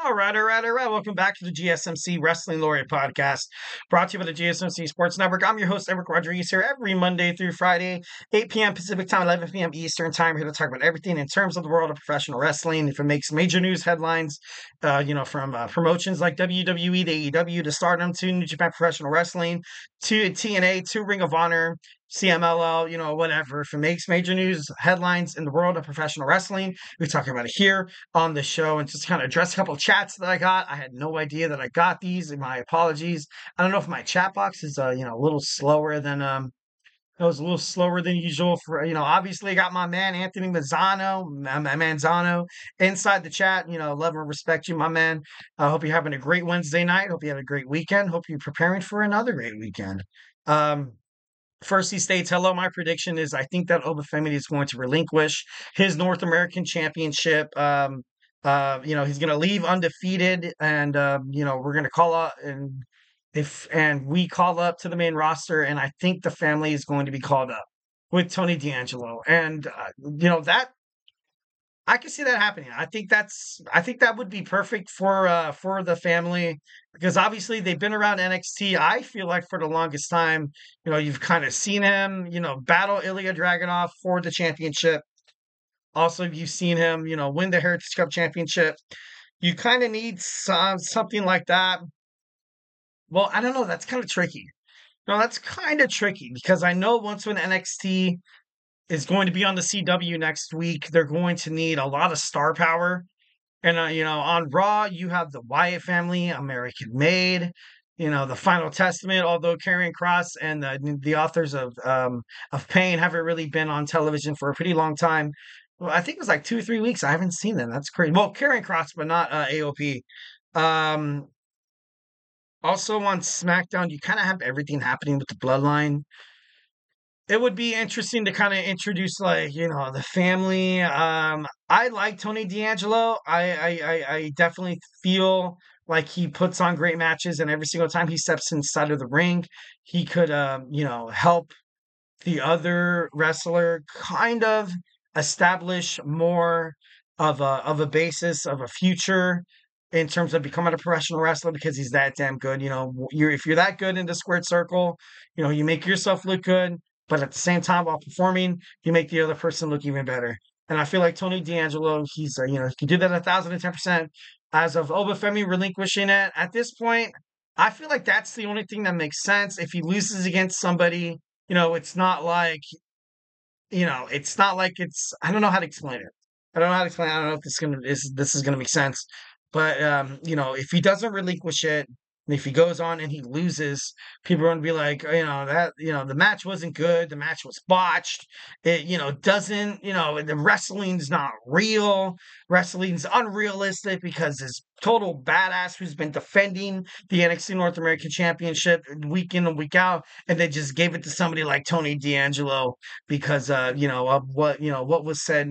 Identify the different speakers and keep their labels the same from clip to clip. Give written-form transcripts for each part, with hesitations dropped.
Speaker 1: All right. Welcome back to the GSMC Wrestling Laureate Podcast, brought to you by the GSMC Sports Network. I'm your host, Raquel Rodriguez, here every Monday through Friday, 8 p.m. Pacific Time, 11 p.m. Eastern Time. We're here to talk about everything in terms of the world of professional wrestling. If it makes major news headlines, from promotions like WWE to AEW to Stardom to New Japan Professional Wrestling to TNA to Ring of Honor, CMLL, whatever. If it makes major news headlines in the world of professional wrestling, we're talking about it here on the show and just kind of address a couple of chats that I got. I had no idea that I got these, and my apologies. I don't know if my chat box is a little slower than it was a little slower than usual for obviously I got my man Anthony Manzano inside the chat. Love and respect you, my man. I hope you're having a great Wednesday night. Hope you have a great weekend. Hope you're preparing for another great weekend. First, he states, hello, my prediction is I think that Obafemi is going to relinquish his North American championship. He's going to leave undefeated, and, we're going to call up, and we call up to the main roster, and I think the family is going to be called up with Tony D'Angelo. And, that I can see that happening. I think that would be perfect for the family because obviously they've been around NXT. I feel like for the longest time, you've kind of seen him, battle Ilya Dragunov for the championship. Also, you've seen him, win the Heritage Cup championship. You kind of need something like that. Well, I don't know. That's kind of tricky. No, that's kind of tricky because I know once when NXT is going to be on the CW next week. They're going to need a lot of star power. And, on Raw, you have the Wyatt family, American Made, the Final Testament, although Karrion Kross and the authors of Pain haven't really been on television for a pretty long time. Well, I think it was like 2 or 3 weeks. I haven't seen them. That's crazy. Well, Karrion Kross, but not AOP. Also on SmackDown, you kind of have everything happening with the Bloodline. It would be interesting to kind of introduce, the family. I like Tony D'Angelo. I definitely feel like he puts on great matches, and every single time he steps inside of the ring, he could, help the other wrestler kind of establish more of a basis of a future in terms of becoming a professional wrestler because he's that damn good. If you're that good in the squared circle, you make yourself look good. But at the same time, while performing, you make the other person look even better. And I feel like Tony D'Angelo, he's, he can do that 1,010%. As of Obafemi relinquishing it, at this point, I feel like that's the only thing that makes sense. If he loses against somebody, it's not like, I don't know how to explain it. I don't know how to explain it. I don't know if this is gonna make sense. But if he doesn't relinquish it, and if he goes on and he loses, people are going to be like, the match wasn't good. The match was botched. It, doesn't, the wrestling's not real. Wrestling's unrealistic because this total badass who's been defending the NXT North American Championship week in and week out, and they just gave it to somebody like Tony D'Angelo because, of what was said,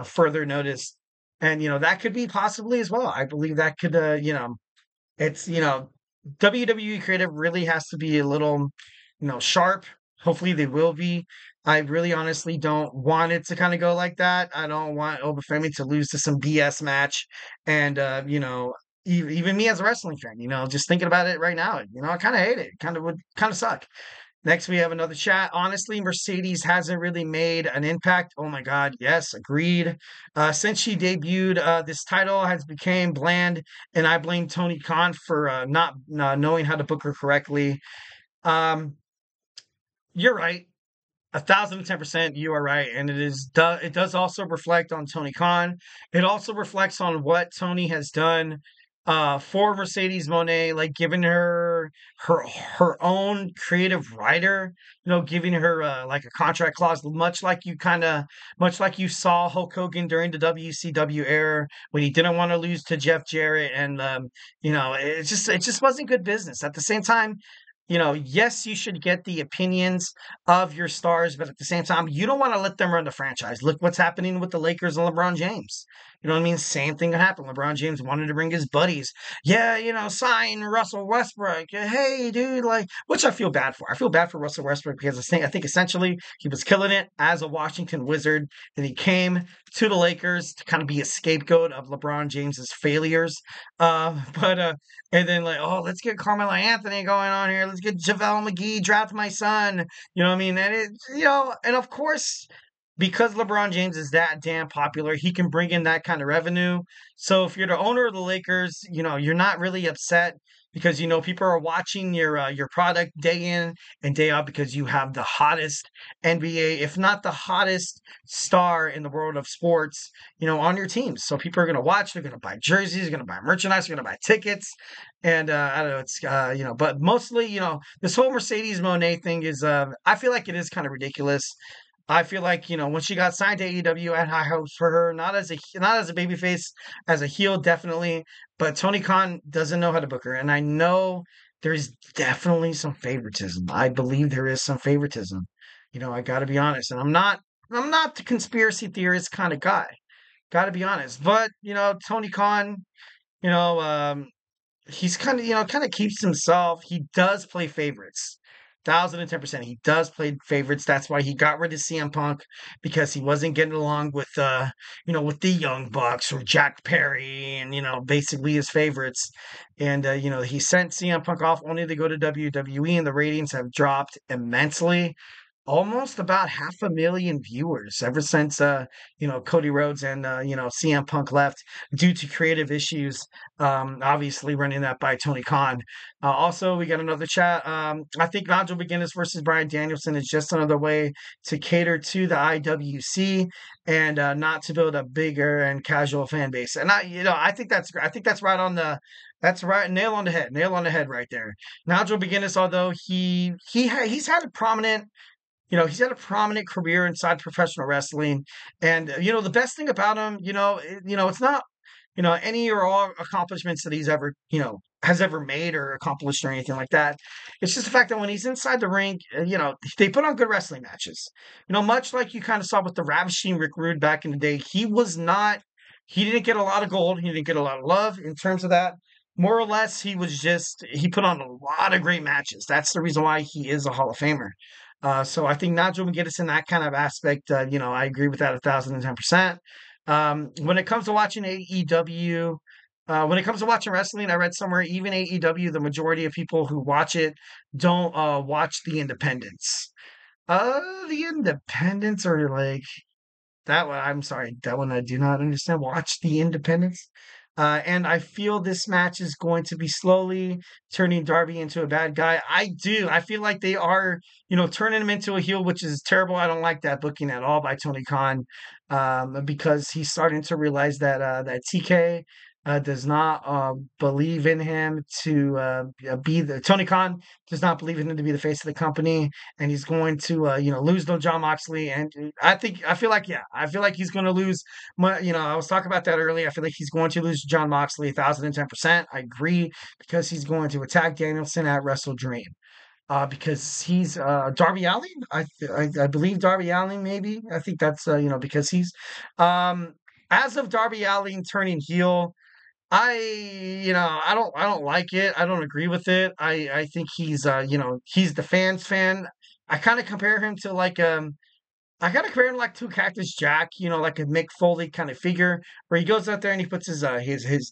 Speaker 1: further notice. And, that could be possibly as well. I believe that could, it's, WWE creative really has to be a little, sharp. Hopefully they will be. I really honestly don't want it to kind of go like that. I don't want Obafemi to lose to some BS match. And, even me as a wrestling fan, just thinking about it right now, I kind of hate it. Kind of would kind of suck. Next, we have another chat. Honestly, Mercedes hasn't really made an impact. Oh my God, yes, agreed. Since she debuted, this title has become bland, and I blame Tony Khan for not knowing how to book her correctly. Um, you're right. 1,010%, you are right, and it does also reflect on Tony Khan. It also reflects on what Tony has done for Mercedes Moné, like giving her own creative writer, giving her like a contract clause, much like you saw Hulk Hogan during the WCW era when he didn't want to lose to Jeff Jarrett, and it just wasn't good business. At the same time, yes, you should get the opinions of your stars, but at the same time, you don't want to let them run the franchise. Look what's happening with the Lakers and LeBron James. You know what I mean? Same thing happened. LeBron James wanted to bring his buddies. Yeah, sign Russell Westbrook. Hey, dude, like, which I feel bad for. I feel bad for Russell Westbrook because I think essentially he was killing it as a Washington Wizard. Then he came to the Lakers to kind of be a scapegoat of LeBron James's failures. And then like, oh, let's get Carmelo Anthony going on here. Let's get JaVale McGee, draft my son. You know what I mean? And of course, because LeBron James is that damn popular, he can bring in that kind of revenue. So if you're the owner of the Lakers, you're not really upset because people are watching your product day in and day out because you have the hottest NBA, if not the hottest star in the world of sports, on your team. So people are going to watch, they're going to buy jerseys, they're going to buy merchandise, they're going to buy tickets. And I don't know, but mostly, this whole Mercedes Moné thing is, I feel like it is kind of ridiculous. I feel like when she got signed to AEW, I had high hopes for her, not as a babyface, as a heel definitely. But Tony Khan doesn't know how to book her, and I know there's definitely some favoritism. I believe there is some favoritism. I got to be honest, and I'm not the conspiracy theorist kind of guy. Got to be honest, but Tony Khan, you know, um, he's kind of keeps himself. He does play favorites. 1,010%. He does play favorites. That's why he got rid of CM Punk because he wasn't getting along with the Young Bucks or Jack Perry and, basically his favorites. And, he sent CM Punk off only to go to WWE, and the ratings have dropped immensely. Almost about 500,000 viewers ever since Cody Rhodes and CM Punk left due to creative issues. Obviously running that by Tony Khan. Also, we got another chat. I think Nigel McGuinness versus Bryan Danielson is just another way to cater to the IWC and not to build a bigger and casual fan base. And I think that's right on the. That's right, nail on the head right there. Nigel McGuinness, although he's had a prominent he's had a prominent career inside professional wrestling, and the best thing about him, it's not any or all accomplishments that he's ever has ever made or accomplished or anything like that. It's just the fact that when he's inside the ring, they put on good wrestling matches. Much like you kind of saw with the Ravishing Rick Rude back in the day, he didn't get a lot of gold, he didn't get a lot of love in terms of that. More or less, he put on a lot of great matches. That's the reason why he is a Hall of Famer. So I think Nigel McGuinness in that kind of aspect, I agree with that 1,010%. When it comes to watching AEW, when it comes to watching wrestling, I read somewhere even AEW, the majority of people who watch it don't watch the independents. The independents are like that one. I'm sorry, that one I do not understand. Watch the independents. And I feel this match is going to be slowly turning Darby into a bad guy. I do. I feel like they are, turning him into a heel, which is terrible. I don't like that booking at all by Tony Khan, because he's starting to realize that TK does not believe in him to be the Tony Khan does not believe in him to be the face of the company, and he's going to lose to John Moxley. And I feel like he's going to lose. I was talking about that earlier. I feel like he's going to lose to John Moxley 1,010%. I agree because he's going to attack Danielson at Wrestle Dream. Because he's Darby Allin. I believe Darby Allin. Maybe I think that's because he's as of Darby Allin turning heel. I don't like it. I don't agree with it. I think he's the fans fan. I kind of compare him to I kind of compare him like to Cactus Jack, like a Mick Foley kind of figure, where he goes out there and he puts his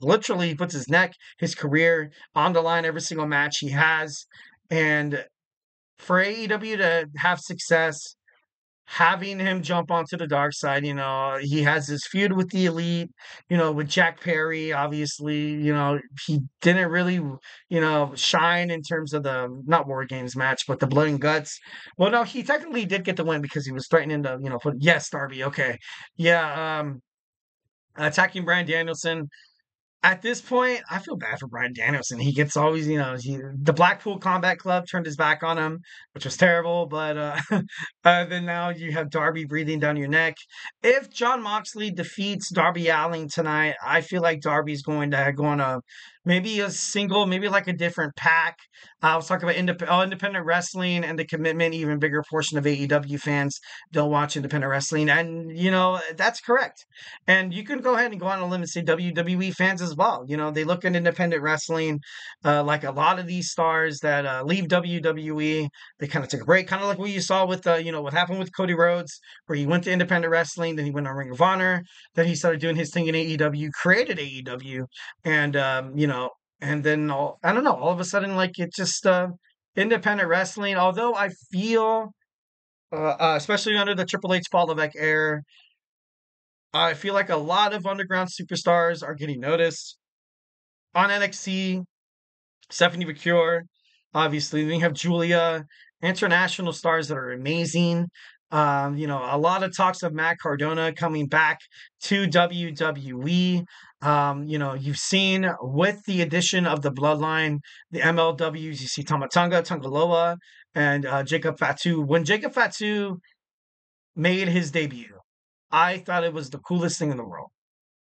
Speaker 1: literally he puts his neck, his career on the line every single match he has, and for AEW to have success, having him jump onto the dark side, he has this feud with the Elite, with Jack Perry. Obviously, he didn't really, shine in terms of the not War Games match, but the Blood and Guts. Well, no, he technically did get the win because he was threatening to, yes, Darby, okay, yeah, attacking Bryan Danielson. At this point, I feel bad for Bryan Danielson. He gets always, the Blackpool Combat Club turned his back on him, which was terrible. But then now you have Darby breathing down your neck. If John Moxley defeats Darby Allin tonight, I feel like Darby's going to go on maybe a single, maybe like a different pack. I was talking about independent wrestling and the commitment. Even bigger portion of AEW fans don't watch independent wrestling, and that's correct. And you can go ahead and go on a limb and say WWE fans as well. They look at independent wrestling like a lot of these stars that leave WWE. They kind of took a break, kind of like what you saw with, what happened with Cody Rhodes, where he went to independent wrestling, then he went on Ring of Honor, then he started doing his thing in AEW, created AEW, and, and then I don't know, all of a sudden, like it just, independent wrestling, although I feel, especially under the Triple H Paul Levesque era, I feel like a lot of underground superstars are getting noticed on NXT. Stephanie McCure, obviously. Then you have Julia, international stars that are amazing. A lot of talks of Matt Cardona coming back to WWE. You've seen with the addition of the Bloodline, the MLWs, you see Tamatonga, Tungaloa, and Jacob Fatu. When Jacob Fatu made his debut, I thought it was the coolest thing in the world.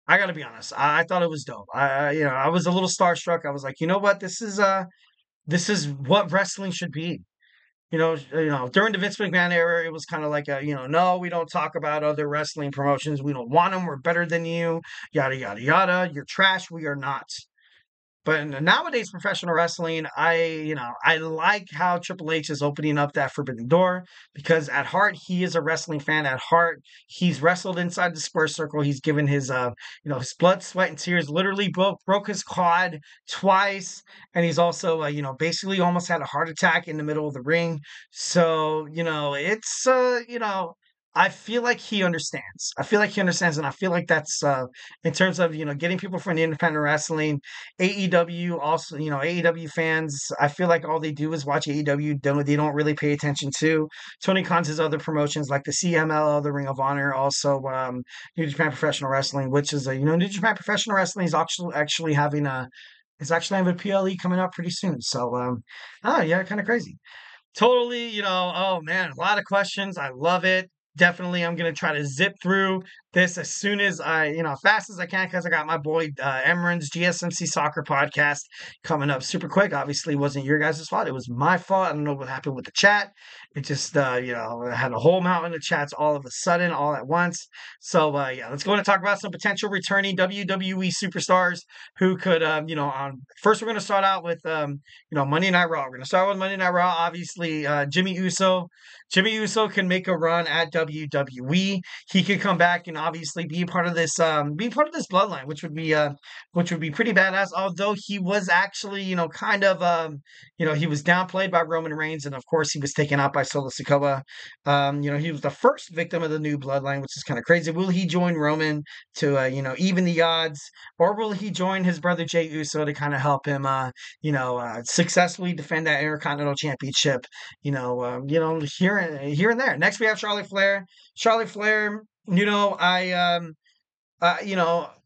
Speaker 1: I gotta be honest. I thought it was dope. I was a little starstruck. I was like, you know what? This is what wrestling should be. During the Vince McMahon era, it was kind of like no, we don't talk about other wrestling promotions. We don't want them. We're better than you. Yada yada yada. You're trash. We are not. But in nowadays, professional wrestling, I like how Triple H is opening up that forbidden door because at heart, he is a wrestling fan. At heart, he's wrestled inside the square circle. He's given his blood, sweat, and tears. Literally broke his quad twice, and he's also, basically almost had a heart attack in the middle of the ring. So, it's, I feel like he understands. I feel like he understands, and I feel like that's in terms of getting people from the independent wrestling, AEW also. AEW fans. I feel like all they do is watch AEW. They don't really pay attention to Tony Khan's other promotions like the CMLL, the Ring of Honor, also New Japan Professional Wrestling, which is New Japan Professional Wrestling is actually having a PLE coming up pretty soon. So yeah, kind of crazy. Totally, oh man, a lot of questions. I love it. Definitely, I'm going to try to zip through this as soon as fast as I can because I got my boy Emran's GSMC Soccer Podcast coming up super quick. Obviously, it wasn't your guys' fault. It was my fault. I don't know what happened with the chat. It just, I had a whole mountain of chats all of a sudden, all at once. So, yeah, let's go and talk about some potential returning WWE superstars who could, first we're going to start out with, Monday Night Raw. We're going to start with Monday Night Raw. Obviously, Jimmy Uso. Jimmy Uso can make a run at WWE. He could come back and obviously be part of this bloodline, which would be pretty badass. Although he was actually, kind of, he was downplayed by Roman Reigns, and of course he was taken out by Solo Sikoa. He was the first victim of the new bloodline, which is kind of crazy. Will he join Roman to, even the odds, or will he join his brother Jey Uso to kind of help him, successfully defend that Intercontinental Championship? Here and there. Next, we have Charlotte Flair. Charlotte Flair,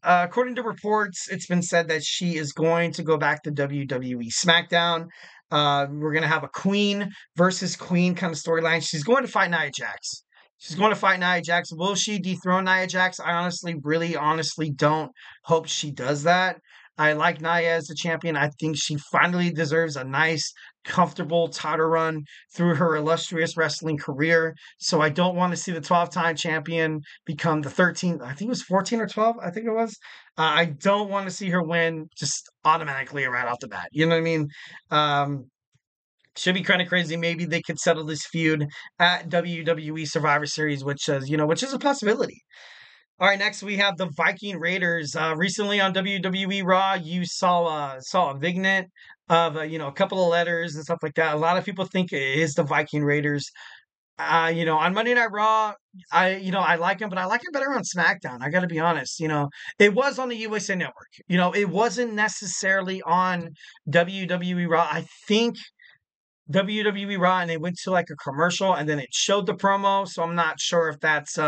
Speaker 1: according to reports, it's been said that she is going to go back to WWE SmackDown. We're going to have a Queen versus Queen kind of storyline. She's going to fight Nia Jax. Will she dethrone Nia Jax? I honestly don't hope she does that. I like Nia as the champion. I think she finally deserves a nice, comfortable title run through her illustrious wrestling career. So I don't want to see the 12-time champion become the 13th. I think it was 14 or 12. I think it was. I don't want to see her win just automatically right off the bat. You know what I mean? Should be kind of crazy. Maybe they could settle this feud at WWE Survivor Series, which is a possibility. All right, next we have the Viking Raiders. Recently on WWE Raw, you saw a vignette of a couple of letters and stuff like that. A lot of people think it is the Viking Raiders. On Monday Night Raw, I like him, but I like him better on SmackDown. I got to be honest. It was on the USA Network. It wasn't necessarily on WWE Raw. I think WWE Raw, and they went to like a commercial, and then it showed the promo. So I'm not sure if that's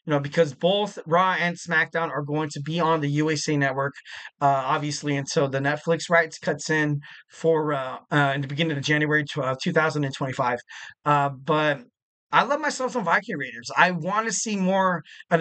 Speaker 1: because both Raw and SmackDown are going to be on the USA Network, obviously, until the Netflix rights cuts in for in the beginning of January 2025. But I love myself some Viking Raiders. I want to see more I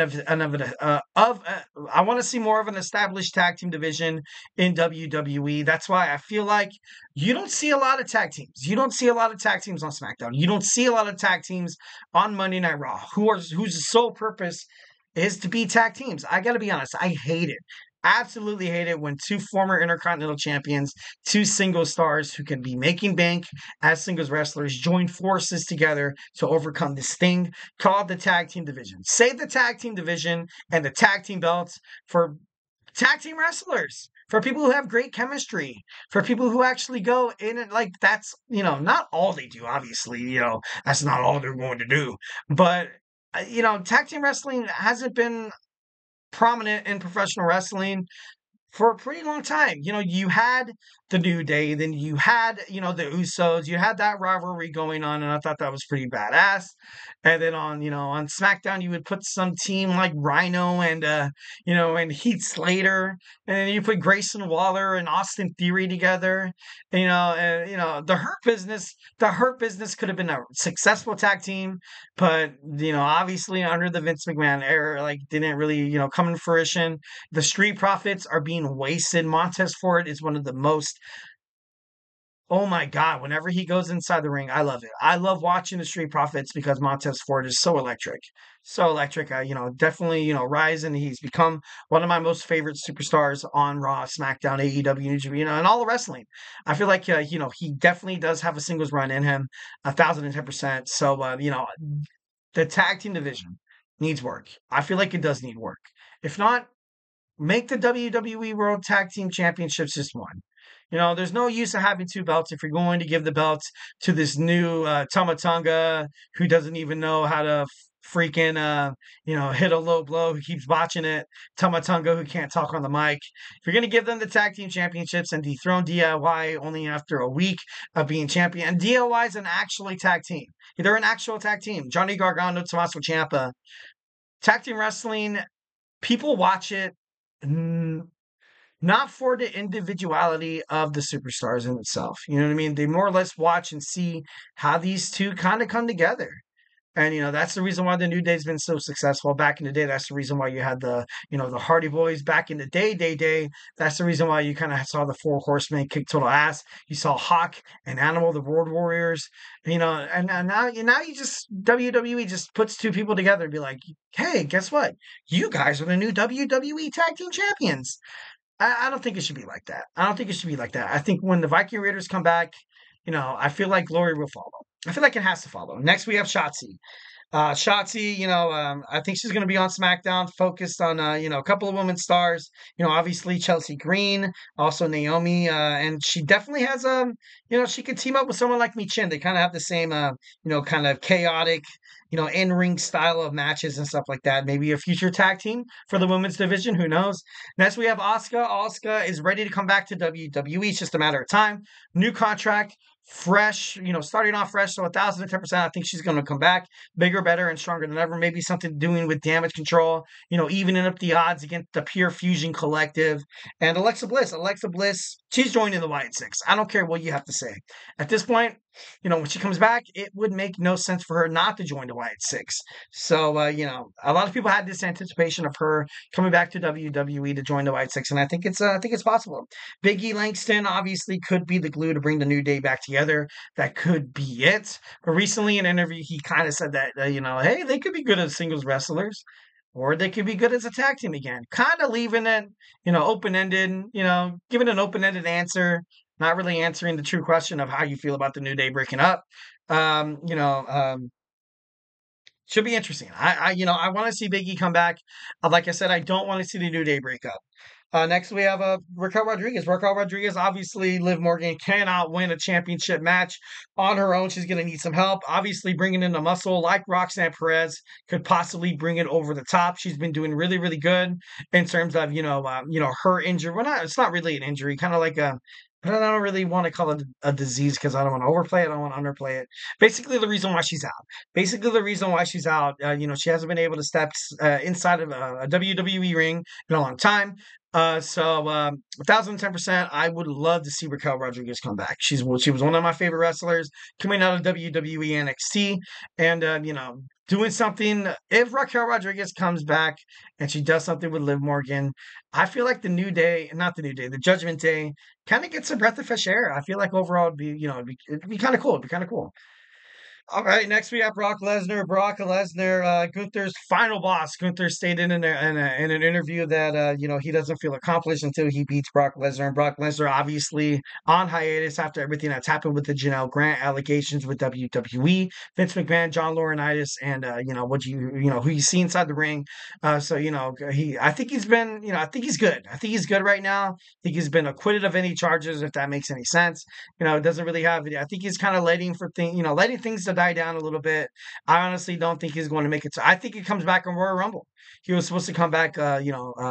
Speaker 1: want to see more of an established tag team division in WWE. That's why I feel like you don't see a lot of tag teams. You don't see a lot of tag teams on SmackDown. You don't see a lot of tag teams on Monday Night Raw whose sole purpose is to be tag teams. I got to be honest. I hate it. Absolutely hate it when two former Intercontinental champions, two single stars who can be making bank as singles wrestlers, join forces together to overcome this thing called the tag team division. Save the tag team division and the tag team belts for tag team wrestlers, for people who have great chemistry, for people who actually go in and like that's, not all they do, obviously, that's not all they're going to do. But, tag team wrestling hasn't been prominent in professional wrestling for a pretty long time. You had the New Day, then you had, the Usos, you had that rivalry going on, and I thought that was pretty badass. And then on SmackDown, you would put some team like Rhino and Heath Slater, and then you put Grayson Waller and Austin Theory together. The Hurt Business could have been a successful tag team, but, obviously under the Vince McMahon era, like didn't really, come in fruition. The Street Profits are being wasted. Montez Ford is one of the most. Oh my God, whenever he goes inside the ring, I love it. I love watching the Street Profits because Montez Ford is so electric. So electric. Definitely, rising. He's become one of my most favorite superstars on Raw, SmackDown, AEW, New Japan, and all the wrestling. I feel like, he definitely does have a singles run in him, 1,010%. So, the tag team division needs work. I feel like it does need work. If not, make the WWE World Tag Team Championships just one. There's no use of having two belts if you're going to give the belts to this new Tamatonga who doesn't even know how to freaking, hit a low blow, who keeps botching it. Tamatonga who can't talk on the mic. If you're going to give them the tag team championships and dethrone DIY only after a week of being champion, and DIY is an actually tag team. They're an actual tag team. Johnny Gargano, Tommaso Ciampa. Tag team wrestling, people watch it not for the individuality of the superstars in itself. You know what I mean? They more or less watch and see how these two kind of come together. And, that's the reason why the New Day's been so successful. Back in the day, that's the reason why you had the Hardy Boys back in the day. That's the reason why you kind of saw the Four Horsemen kick total ass. You saw Hawk and Animal, the Road Warriors, and now you just, WWE just puts two people together and be like, hey, guess what? You guys are the new WWE Tag Team Champions. I don't think it should be like that. I don't think it should be like that. I think when the Viking Raiders come back, I feel like glory will follow. I feel like it has to follow. Next, we have Shotzi. Shotzi, I think she's going to be on SmackDown, focused on, a couple of women stars. Obviously Chelsea Green, also Naomi, and she definitely has she could team up with someone like Michin. They kind of have the same, kind of chaotic, in-ring style of matches and stuff like that. Maybe a future tag team for the women's division. Who knows? Next, we have Asuka. Asuka is ready to come back to WWE. It's just a matter of time. New contract. Fresh, starting off fresh, so 1,010%. I think she's going to come back bigger, better, and stronger than ever. Maybe something doing with damage control, evening up the odds against the Pure Fusion Collective. And Alexa Bliss, she's joining the Wyatt Six. I don't care what you have to say. At this point, when she comes back, it would make no sense for her not to join the Wyatt Six. So, a lot of people had this anticipation of her coming back to WWE to join the Wyatt Six, and I think it's possible. Big E Langston obviously could be the glue to bring the New Day back together. That could be it. But recently in an interview, he kind of said that, hey, they could be good as singles wrestlers, or they could be good as a tag team again. Kind of leaving it, open-ended, giving an open-ended answer, not really answering the true question of how you feel about the New Day breaking up. Should be interesting. I want to see Big E come back. Like I said, I don't want to see the New Day break up. Next, we have Raquel Rodriguez. Raquel Rodriguez, obviously, Liv Morgan cannot win a championship match on her own. She's going to need some help. Obviously, bringing in a muscle like Roxanne Perez could possibly bring it over the top. She's been doing really, really good in terms of, her injury. Well, it's not really an injury, kind of like But I don't really want to call it a disease because I don't want to overplay it. I don't want to underplay it. Basically, the reason why she's out. Basically, the reason why she's out. She hasn't been able to step inside of a WWE ring in a long time. 1,010%. I would love to see Raquel Rodriguez come back. She was one of my favorite wrestlers coming out of WWE NXT, and doing something. If Raquel Rodriguez comes back and she does something with Liv Morgan, I feel like the New Day, not the New Day, the Judgment Day kind of gets a breath of fresh air. I feel like overall it'd be kind of cool. It'd be kind of cool. All right, next we have Brock Lesnar. Brock Lesnar, Gunther's final boss. Gunther stated in an interview that he doesn't feel accomplished until he beats Brock Lesnar. And Brock Lesnar obviously on hiatus after everything that's happened with the Janelle Grant allegations with WWE, Vince McMahon, John Laurinaitis, and who you see inside the ring. I think he's been I think he's good. I think he's good right now. I think he's been acquitted of any charges, if that makes any sense. It doesn't really have. I think he's kind of letting things to die down a little bit. I honestly don't think he's going to make it. So I think he comes back on Royal Rumble. He was supposed to come back,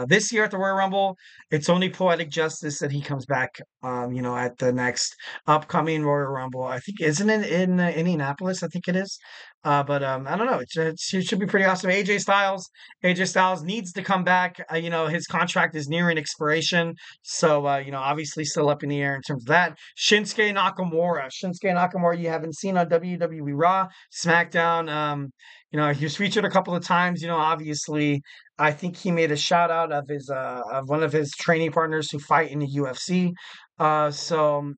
Speaker 1: this year at the Royal Rumble. It's only poetic justice that he comes back, at the next upcoming Royal Rumble. I think isn't it in Indianapolis? I think it is. But I don't know. It should be pretty awesome. AJ Styles needs to come back. His contract is nearing expiration, so obviously still up in the air in terms of that. Shinsuke Nakamura, you haven't seen on WWE Raw, SmackDown. He was featured a couple of times. Obviously, I think he made a shout out of his of one of his training partners who fight in the UFC. So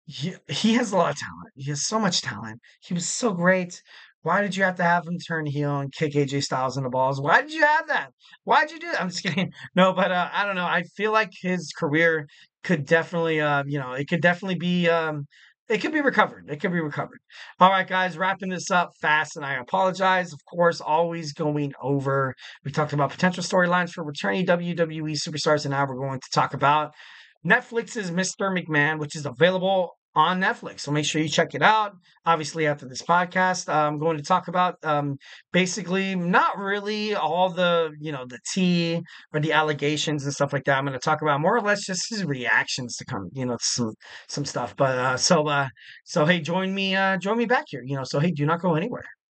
Speaker 1: he has a lot of talent. He has so much talent. He was so great. Why did you have to have him turn heel and kick AJ Styles in the balls? Why did you have that? Why did you do that? I'm just kidding. No, but I don't know. I feel like his career could definitely, it could definitely be, it could be recovered. It could be recovered. All right, guys, wrapping this up fast, and I apologize. Of course, always going over. We talked about potential storylines for returning WWE superstars, and now we're going to talk about Netflix's Mr. McMahon, which is available on Netflix. So make sure you check it out. Obviously, after this podcast, I'm going to talk about basically not really all the tea or the allegations and stuff like that. I'm going to talk about more or less just his reactions to some stuff. But so hey, join me back here. So hey, do not go anywhere.